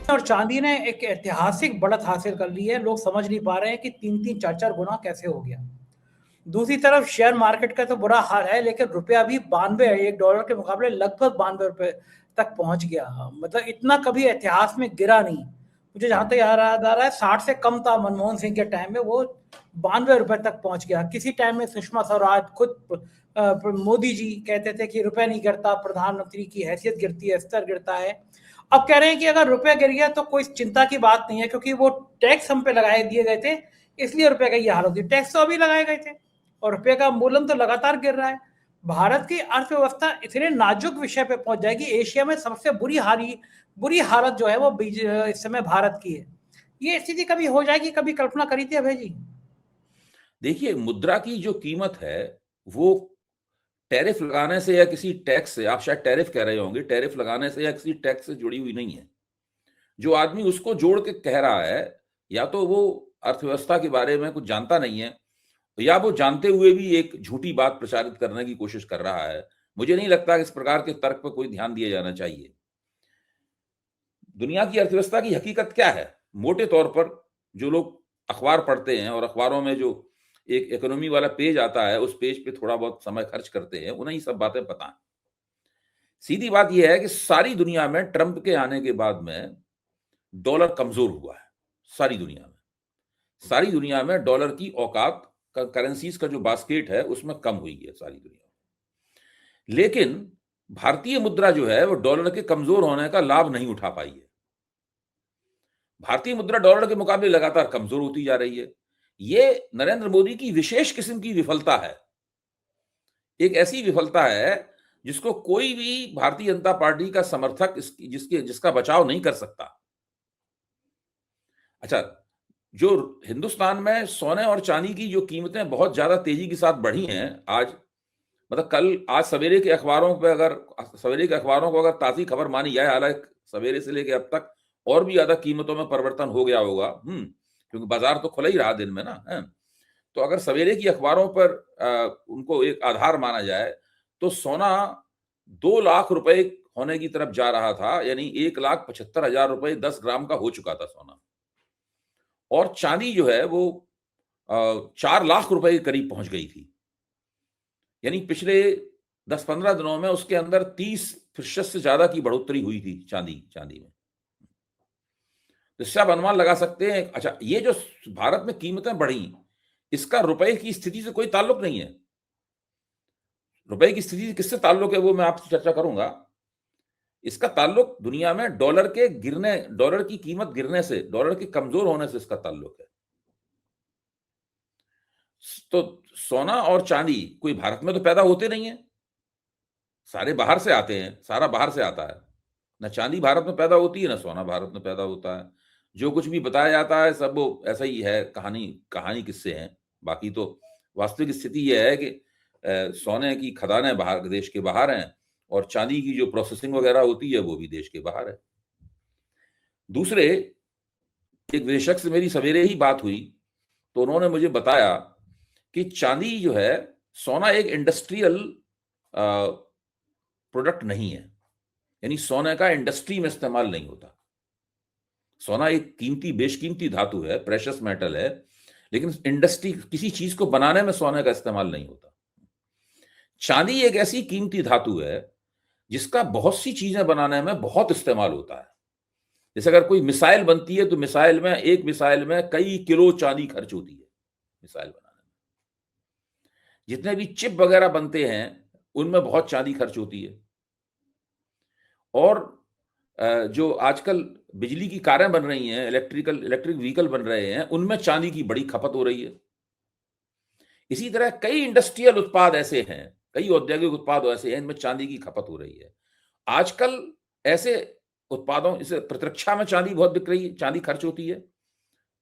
और चांदी ने एक ऐतिहासिक बढ़त हासिल कर ली है। लोग समझ नहीं पा रहे हैं कि 3-3 4-4 गुना कैसे हो गया। दूसरी तरफ शेयर मार्केट का तो बुरा हाल है, लेकिन रुपया भी 92 है, $1 के मुकाबले लगभग 92 रुपए तक पहुंच गया। मतलब इतना कभी इतिहास में गिरा नहीं। मुझे जहां तक याद आ रहा है 60 से कम था मनमोहन सिंह के टाइम में, वो 92 रुपए तक पहुंच गया। किसी टाइम में सुषमा स्वराज खुद मोदी जी कहते थे कि रुपए नहीं गिरता, प्रधानमंत्री की हैसियत गिरती है, स्तर गिरता है। अब कह रहे हैं कि अगर रुपया गिर गया तो कोई चिंता की बात नहीं है, क्योंकि वो टैक्स हम पे लगाए दिए गए थे, इसलिए रुपये का ये हाल होती है। टैक्स तो अभी लगाए गए थे और रुपये का मूल्य तो लगातार गिर रहा है। भारत की अर्थव्यवस्था इतने नाजुक विषय पे पहुंच जाएगी। एशिया में सबसे बुरी हालत जो है वो इस समय भारत की है। ये स्थिति कभी हो जाएगी, कभी कल्पना करी थी अभय जी? देखिए, मुद्रा की जो कीमत है वो टैरिफ लगाने से या किसी टैक्स से, आप शायद टैरिफ कह रहे होंगे, टैरिफ लगाने से या किसी टैक्स से जुड़ी हुई नहीं है। जो आदमी उसको जोड़ के कह रहा है, या तो वो अर्थव्यवस्था के बारे में कुछ जानता नहीं है, या वो जानते हुए भी एक झूठी बात प्रचारित करने की कोशिश कर रहा है। मुझे नहीं लगता कि इस प्रकार के तर्क पर कोई ध्यान दिया जाना चाहिए। दुनिया की अर्थव्यवस्था की हकीकत क्या है? मोटे तौर पर जो लोग अखबार पढ़ते हैं और अखबारों में जो एक इकोनॉमी वाला पेज आता है, उस पेज पे थोड़ा बहुत समय खर्च करते हैं, उन्हें ये सब बातें पता है। सीधी बात यह है कि सारी दुनिया में ट्रंप के आने के बाद में डॉलर कमजोर हुआ है। सारी दुनिया में डॉलर की औकात, करेंसीज का जो बास्केट है उसमें कम हुई है सारी दुनिया में। लेकिन भारतीय मुद्रा जो है वो डॉलर के कमजोर होने का लाभ नहीं उठा पाई है। भारतीय मुद्रा डॉलर के मुकाबले लगातार कमजोर होती जा रही है। ये नरेंद्र मोदी की विशेष किस्म की विफलता है। एक ऐसी विफलता है जिसको कोई भी भारतीय जनता पार्टी का समर्थक जिसका बचाव नहीं कर सकता। अच्छा, जो हिंदुस्तान में सोने और चांदी की जो कीमतें बहुत ज्यादा तेजी के साथ बढ़ी हैं आज, मतलब आज सवेरे के अखबारों को अगर ताज़ी खबर मानी जाए, हालांकि सवेरे से लेकर अब तक और भी ज्यादा कीमतों में परिवर्तन हो गया होगा, क्योंकि बाजार तो खुला ही रहा दिन में ना, है? तो अगर सवेरे की अखबारों पर उनको एक आधार माना जाए तो सोना 2 लाख रुपए होने की तरफ जा रहा था, यानी 1,75,000 रुपए 10 ग्राम का हो चुका था सोना। और चांदी जो है वो 4 लाख रुपए के करीब पहुंच गई थी। यानी पिछले 10-15 दिनों में उसके अंदर 30% से ज्यादा की बढ़ोतरी हुई थी चांदी में। इससे आप अनुमान लगा सकते हैं। अच्छा, ये जो भारत में कीमतें बढ़ी, इसका रुपए की स्थिति से कोई ताल्लुक नहीं है। रुपए की स्थिति से किससे ताल्लुक है वो मैं आपसे चर्चा करूंगा। इसका ताल्लुक दुनिया में डॉलर की कीमत गिरने से, डॉलर के कमजोर होने से इसका ताल्लुक है। तो सोना और चांदी कोई भारत में तो पैदा होते नहीं है, सारे बाहर से आते हैं, सारा बाहर से आता है। ना चांदी भारत में पैदा होती है, ना सोना भारत में पैदा होता है। जो कुछ भी बताया जाता है सब वो ऐसा ही है, कहानी किस्से हैं। बाकी तो वास्तविक स्थिति यह है कि सोने की खदानें बाहर, देश के बाहर हैं, और चांदी की जो प्रोसेसिंग वगैरह होती है वो भी देश के बाहर है। दूसरे, एक विदेशक से मेरी सवेरे ही बात हुई तो उन्होंने मुझे बताया कि चांदी जो है, सोना एक इंडस्ट्रियल प्रोडक्ट नहीं है, यानी सोने का इंडस्ट्री में इस्तेमाल नहीं होता। सोना एक बेशकीमती धातु है, प्रेशियस मेटल है, लेकिन इंडस्ट्री, किसी चीज को बनाने में सोने का इस्तेमाल नहीं होता। चांदी एक ऐसी कीमती धातु है जिसका बहुत सी चीजें बनाने में बहुत इस्तेमाल होता है। जैसे अगर कोई मिसाइल बनती है तो एक मिसाइल में कई किलो चांदी खर्च होती है मिसाइल बनाने में। जितने भी चिप वगैरह बनते हैं उनमें बहुत चांदी खर्च होती है। और जो आजकल बिजली की कारें बन रही हैं, इलेक्ट्रिक व्हीकल बन रहे हैं, उनमें चांदी की बड़ी खपत हो रही है। इसी तरह कई इंडस्ट्रियल उत्पाद ऐसे हैं, कई औद्योगिक उत्पाद ऐसे हैं, इनमें चांदी की खपत हो रही है। आजकल ऐसे उत्पादों, इसे प्रतिरक्षा में चांदी बहुत बिक रही है, चांदी खर्च होती है।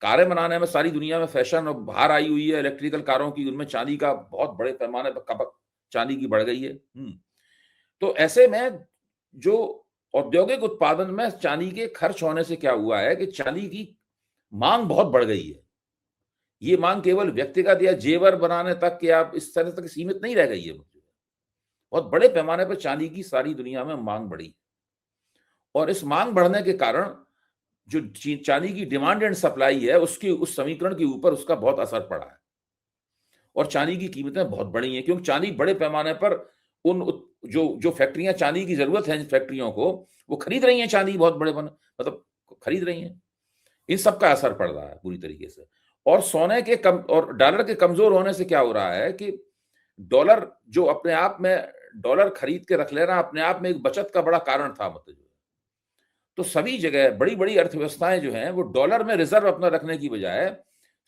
कारें बनाने में सारी दुनिया में फैशन और बाहर आई हुई है इलेक्ट्रिकल कारों की, उनमें चांदी का बहुत बड़े पैमाने पर खपत चांदी की बढ़ गई है। तो ऐसे में जो औद्योगिक उत्पादन में चांदी के खर्च होने से क्या हुआ है कि चांदी की मांग बहुत बढ़ गई है। ये मांग केवल व्यक्तिगत या जेवर बनाने तक के आप इस तरह तक सीमित नहीं रह गई है, बहुत बड़े पैमाने पर चांदी की सारी दुनिया में मांग बढ़ी। और इस मांग बढ़ने के कारण जो चांदी की डिमांड एंड सप्लाई है उसकी, उस समीकरण के ऊपर उसका बहुत असर पड़ा है और चांदी की कीमतें बहुत बढ़ी हैं, क्योंकि चांदी बड़े पैमाने पर उन जो जो फैक्ट्रियां चांदी की जरूरत है, फैक्ट्रियों को वो खरीद रही हैं चांदी, बहुत बड़े मतलब खरीद रही हैं। इन सब का असर पड़ रहा है पूरी तरीके से। और सोने के कम और डॉलर के कमजोर होने से क्या हो रहा है कि डॉलर जो अपने आप में, डॉलर खरीद के रख लेना अपने आप में एक बचत का बड़ा कारण था, मतलब तो सभी जगह बड़ी बड़ी अर्थव्यवस्थाएं जो हैं वो डॉलर में रिजर्व अपना रखने की बजाय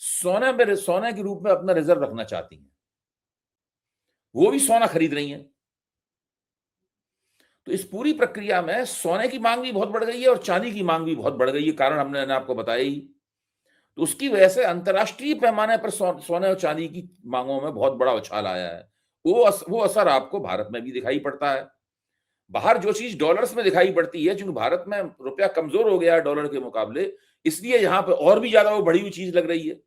सोने के रूप में अपना रिजर्व रखना चाहती हैं, वो भी सोना खरीद रही हैं। तो इस पूरी प्रक्रिया में सोने की मांग भी बहुत बढ़ गई है और चांदी की मांग भी बहुत बढ़ गई है, कारण मैंने आपको बताया ही। तो उसकी वजह से अंतर्राष्ट्रीय पैमाने पर सोने और चांदी की मांगों में बहुत बड़ा उछाल आया है। वो असर आपको भारत में भी दिखाई पड़ता है। बाहर जो चीज डॉलर्स में दिखाई पड़ती है, क्योंकि भारत में रुपया कमजोर हो गया है डॉलर के मुकाबले, इसलिए यहां पर और भी ज्यादा वो बढ़ी हुई चीज लग रही है।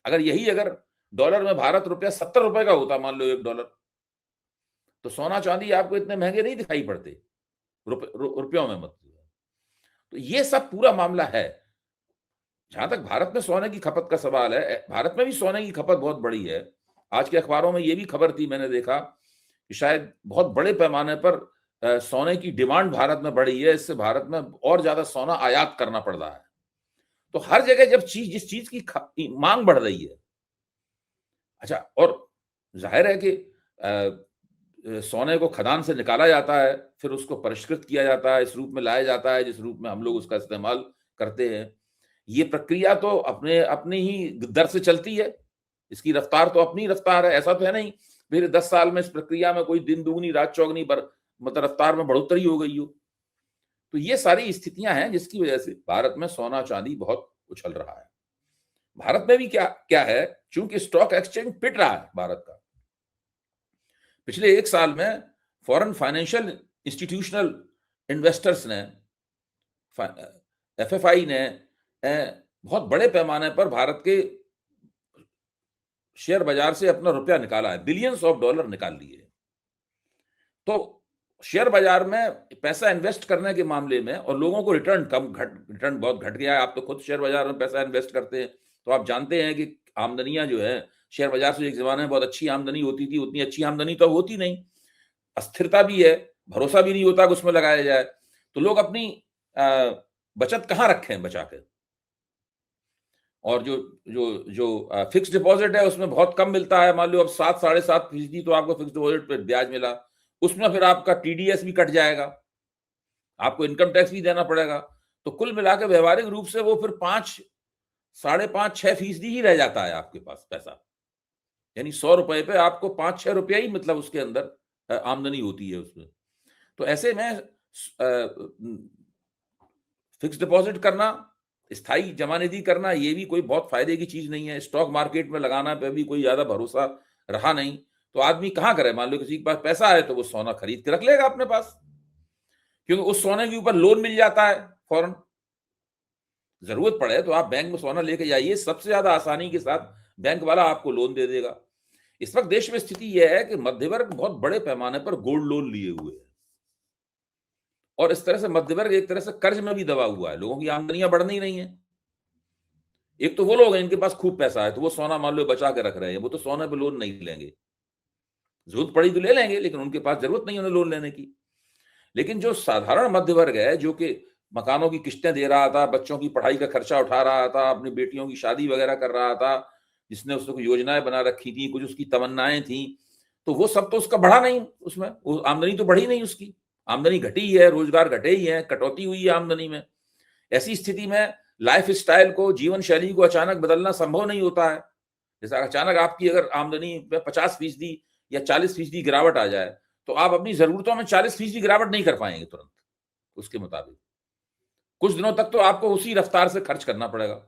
अगर डॉलर में भारत रुपया 70 रुपए का होता, मान लो $1, तो सोना चांदी आपको इतने महंगे नहीं दिखाई पड़ते रुपयों में, मतलब। तो ये सब पूरा मामला है। जहां तक भारत में सोने की खपत का सवाल है, भारत में भी सोने की खपत बहुत बड़ी है। आज के अखबारों में ये भी खबर थी, मैंने देखा कि शायद बहुत बड़े पैमाने पर सोने की डिमांड भारत में बढ़ी है, इससे भारत में और ज्यादा सोना आयात करना पड़ रहा है। तो हर जगह जब जिस चीज की मांग बढ़ रही है, अच्छा, और जाहिर है कि सोने को खदान से निकाला जाता है, फिर उसको परिष्कृत किया जाता है, इस रूप में लाया जाता है जिस रूप में हम लोग उसका इस्तेमाल करते हैं। ये प्रक्रिया तो अपनी ही दर से चलती है, इसकी रफ्तार तो अपनी रफ्तार है। ऐसा तो है नहीं फिर 10 साल में इस प्रक्रिया में कोई दिन दुगनी रात चौगनी मतलब रफ्तार में बढ़ोतरी हो गई हो। तो ये सारी स्थितियां हैं जिसकी वजह से भारत में सोना चांदी बहुत उछल रहा है। भारत में भी क्या क्या है, चूंकि स्टॉक एक्सचेंज पिट रहा है भारत का। पिछले 1 साल में फॉरेन फाइनेंशियल इंस्टीट्यूशनल इन्वेस्टर्स ने, एफएफआई ने बहुत बड़े पैमाने पर भारत के शेयर बाजार से अपना रुपया निकाला है, बिलियंस ऑफ डॉलर निकाल लिए। तो शेयर बाजार में पैसा इन्वेस्ट करने के मामले में और लोगों को रिटर्न बहुत घट गया है। आप तो खुद शेयर बाजार में पैसा इन्वेस्ट करते हैं, तो आप जानते हैं कि आमदनियां जो है शेयर बाजार से एक जमाने में बहुत अच्छी आमदनी होती थी, उतनी अच्छी आमदनी तो होती नहीं, अस्थिरता भी है, भरोसा भी नहीं होता कि उसमें लगाया जाए। तो लोग अपनी बचत कहाँ रखें बचा के, और जो जो जो फिक्स डिपॉजिट है उसमें बहुत कम मिलता है। मान लो अब 7-7.5% तो आपको फिक्स डिपॉजिट पे ब्याज मिला, उसमें फिर आपका टीडीएस भी कट जाएगा, आपको इनकम टैक्स भी देना पड़ेगा। तो कुल मिलाकर व्यवहारिक रूप से वो फिर 5-5.5-6% ही रह जाता है आपके पास पैसा। यानी 100 रुपए पे आपको 5-6 रुपया ही, मतलब उसके अंदर आमदनी होती है उसमें। तो ऐसे में फिक्स डिपॉजिट करना, स्थायी जमा निधि करना, ये भी कोई बहुत फायदे की चीज नहीं है। स्टॉक मार्केट में लगाना पे भी कोई ज्यादा भरोसा रहा नहीं, तो आदमी कहां करे। मान लो किसी के पास पैसा है तो वो सोना खरीद के रख लेगा अपने पास, क्योंकि उस सोने के ऊपर लोन मिल जाता है फौरन। जरूरत पड़े तो आप बैंक में सोना लेके जाइए, सबसे ज्यादा आसानी के साथ बैंक वाला आपको लोन दे देगा। इस वक्त देश में स्थिति यह है कि मध्य वर्ग बहुत बड़े पैमाने पर गोल्ड लोन लिए हुए है, और इस तरह से मध्य वर्ग एक तरह से कर्ज में भी दबा हुआ है। लोगों की आमदनियां बढ़ नहीं रही हैं। एक तो वो लोग हैं इनके पास खूब पैसा है, तो वो सोना मान लो बचा के रख रहे हैं, वो तो सोने पे लोन नहीं लेंगे, जरूरत पड़ी तो ले लेंगे, लेकिन उनके पास जरूरत नहीं उन्हें लोन लेने की। लेकिन जो साधारण मध्य वर्ग है, जो कि मकानों की किस्तें दे रहा था, बच्चों की पढ़ाई का खर्चा उठा रहा था, अपनी बेटियों की शादी वगैरह कर रहा था, जिसने उसको योजनाएं बना रखी थी, कुछ उसकी तमन्नाएं थी, तो वो सब तो उसका बढ़ा नहीं, उसमें वो आमदनी तो बढ़ी नहीं, उसकी आमदनी घटी है, रोजगार घटे ही है, कटौती हुई है आमदनी में। ऐसी स्थिति में लाइफ स्टाइल को, जीवन शैली को अचानक बदलना संभव नहीं होता है। जैसा अचानक आपकी अगर आमदनी में 50% या 40% गिरावट आ जाए, तो आप अपनी जरूरतों में 40% गिरावट नहीं कर पाएंगे तुरंत उसके मुताबिक। कुछ दिनों तक तो आपको उसी रफ्तार से खर्च करना पड़ेगा,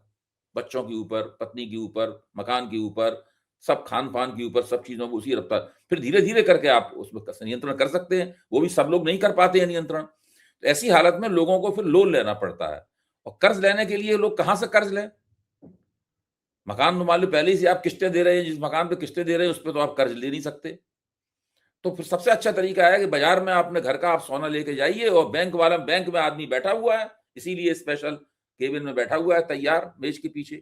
बच्चों के ऊपर, पत्नी के ऊपर, मकान के ऊपर, सब खान पान के ऊपर, सब चीजों को उसी रफ्तार। फिर धीरे धीरे करके आप उसमें नियंत्रण कर सकते हैं, वो भी सब लोग नहीं कर पाते हैं नियंत्रण। तो ऐसी हालत में लोगों को फिर लोन लेना पड़ता है, और कर्ज लेने के लिए लोग कहां से कर्ज लें। मकान मान लो पहले से आप किस्तें दे रहे हैं, जिस मकान पे किस्तें दे रहे हैं उस पर तो आप कर्ज ले नहीं सकते। तो फिर सबसे अच्छा तरीका है कि बाजार में अपने घर का आप सोना लेके जाइए, और बैंक में आदमी बैठा हुआ है, इसीलिए स्पेशल केबिन में बैठा हुआ है तैयार मेज के पीछे।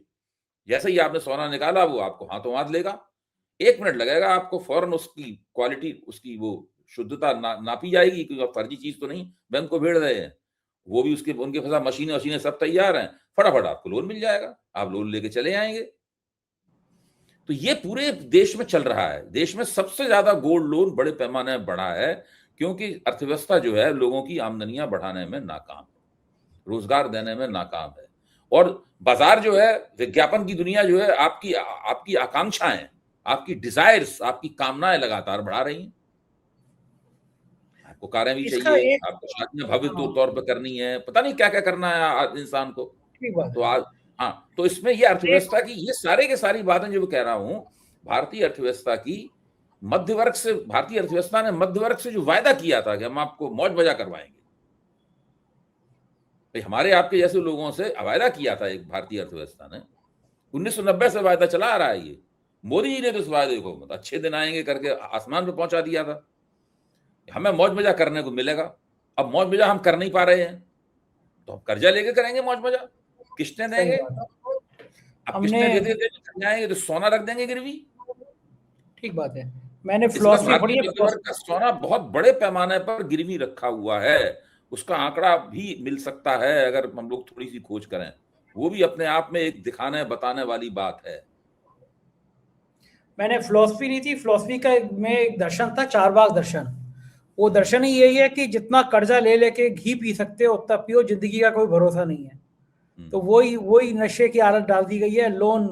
जैसे ही आपने सोना निकाला वो आपको हाथों हाथ लेगा, 1 मिनट लगेगा आपको, फौरन उसकी क्वालिटी, उसकी वो शुद्धता नापी जाएगी, क्योंकि फर्जी चीज तो नहीं बैंक को भेड़ रहे हैं, वो भी उनके पास मशीनें वशीनें सब तैयार हैं, फटाफट आपको लोन मिल जाएगा, आप लोन लेके चले आएंगे। तो ये पूरे देश में चल रहा है। देश में सबसे ज्यादा गोल्ड लोन बड़े पैमाने में बढ़ा है, क्योंकि अर्थव्यवस्था जो है लोगों की आमदनियां बढ़ाने में नाकाम है, रोजगार देने में नाकाम है, और बाजार जो है, विज्ञापन की दुनिया जो है, आपकी आकांक्षाएं, आपकी डिजायर्स, आपकी कामनाएं लगातार बढ़ा रही हैं। आपको कारें भी चाहिए, आपको शादियां भव्य तौर पर करनी है, पता नहीं क्या क्या करना है इंसान को। तो आज हाँ, तो इसमें ये अर्थव्यवस्था की ये सारे के सारी बातें जो मैं कह रहा हूं, भारतीय अर्थव्यवस्था की भारतीय अर्थव्यवस्था ने मध्य वर्ग से जो वायदा किया था कि हम आपको मौज मजा करवाएंगे, हमारे आपके जैसे लोगों से वायदा किया था एक भारतीय अर्थव्यवस्था ने, 1990 से वायदा चला आ रहा है ये। मोदी जी ने तो इस वायदे को अच्छे दिन आएंगे करके आसमान पे पहुंचा दिया था, हमें मौज मजा करने को मिलेगा। अब मौज मजा हम कर नहीं पा रहे हैं, तो हम कर्जा लेके करेंगे मौज मजा, किस्तें देंगे। अब किस्तें देते जाएंगे तो सोना रख देंगे गिरवी। ठीक बात है। मैंने फिलॉसफी पढ़ी है, सोना बहुत बड़े पैमाने पर गिरवी रखा हुआ है, उसका आंकड़ा भी मिल सकता है अगर हम लोग थोड़ी सी खोज करें, वो भी अपने आप में एक दिखाने बताने वाली बात है। मैंने फिलॉसफी नहीं थी, फिलॉसफी का में एक दर्शन था, चारबाग दर्शन। वो दर्शन ही यही है कि जितना कर्जा ले लेके घी पी सकते हो उतना पियो, जिंदगी का कोई भरोसा नहीं है। तो वही नशे की आदत डाल दी गई है। लोन,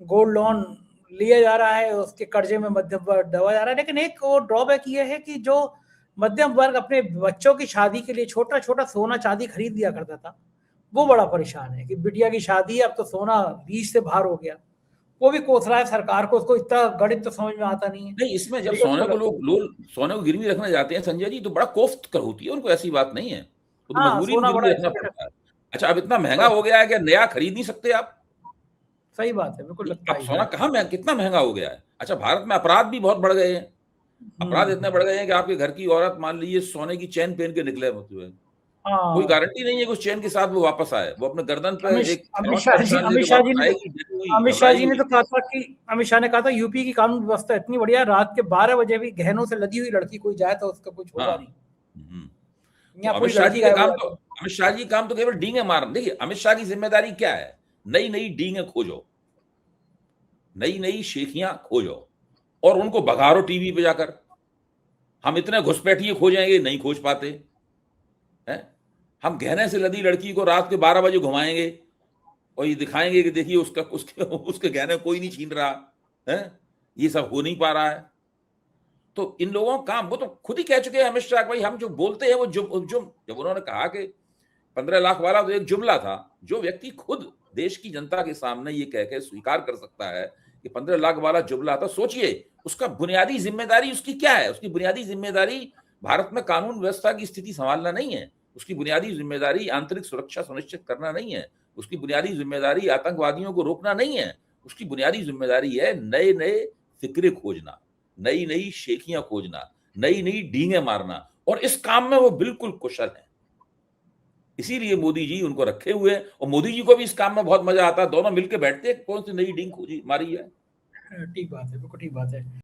गोल्ड लोन लिया जा रहा है, उसके कर्जे में मध्यम वर्ग दबा जा रहा है। लेकिन एक और ड्रॉबैक ये है कि जो मध्यम वर्ग अपने बच्चों की शादी के लिए छोटा छोटा सोना चांदी खरीद लिया करता था, वो बड़ा परेशान है कि बिटिया की शादी है, अब तो सोना बीच से बाहर हो गया। वो भी कोस रहा है सरकार को, उसको इतना गणित तो समझ में आता नहीं है। नहीं, इसमें जब सोने को सोने को गिरवी रखने जाते हैं संजय जी, तो बड़ा कोफ्त कर होती है उनको, ऐसी बात नहीं है, वो तो मजबूरी में गिरवी रखना पड़ता है। अच्छा, अब इतना महंगा हो गया है कि नया खरीद नहीं सकते आप। सही बात है, बिल्कुल लगता है। सोना कहाँ कितना महंगा हो गया है। अच्छा, भारत में अपराध भी बहुत बढ़ गए हैं, अपराध इतने बढ़ गए हैं कि आपके घर की औरत मान लीजिए सोने की चेन पहन के निकले, मतलब कोई गारंटी नहीं है कि उस चेन के साथ वो वापस आए, वो अपने गर्दन पे एक अमित शाह जी ने तो कहा था कि अमित शाह ने कहा था यूपी की कानून व्यवस्था इतनी बढ़िया, रात के 12 बजे भी गहनों से लदी हुई लड़की कोई जाए तो उसका कुछ होगा नहीं। अमित शाह जी काम तो केवल डींगे मारना। देखिए, अमित शाह की जिम्मेदारी क्या है? नई नई डींगे खोजो, नई नई शेखियां खोजो और उनको भगारो टीवी पे जाकर। हम इतने घुसपैठिए खोजेंगे, नहीं खोज पाते हैं। हम गहने से लदी लड़की को रात के 12 बजे घुमाएंगे और ये दिखाएंगे कि देखिए उसके गहने कोई नहीं छीन रहा है, ये सब हो नहीं पा रहा है। तो इन लोगों का काम, वो तो खुद ही कह चुके हैं अमित शाह, भाई हम जो बोलते हैं वो जब उन्होंने कहा कि 15 लाख वाला तो एक जुमला था। जो व्यक्ति खुद देश की जनता के सामने ये कह के स्वीकार कर सकता है कि 15 लाख वाला जुमला था, सोचिए उसका बुनियादी जिम्मेदारी उसकी क्या है। उसकी बुनियादी जिम्मेदारी भारत में कानून व्यवस्था की स्थिति संभालना नहीं है, उसकी बुनियादी जिम्मेदारी आंतरिक सुरक्षा सुनिश्चित करना नहीं है, उसकी बुनियादी जिम्मेदारी आतंकवादियों को रोकना नहीं है, उसकी बुनियादी जिम्मेदारी है नए नए फिक्रे खोजना, नई नई शेखियां खोजना, नई नई डींगे मारना, और इस काम में वो बिल्कुल कुशल है। इसीलिए मोदी जी उनको रखे हुए हैं, और मोदी जी को भी इस काम में बहुत मजा आता है। दोनों मिलकर बैठते हैं, कौन सी नई डींग खोजी मारी है। ठीक बात है, बिल्कुल ठीक बात है।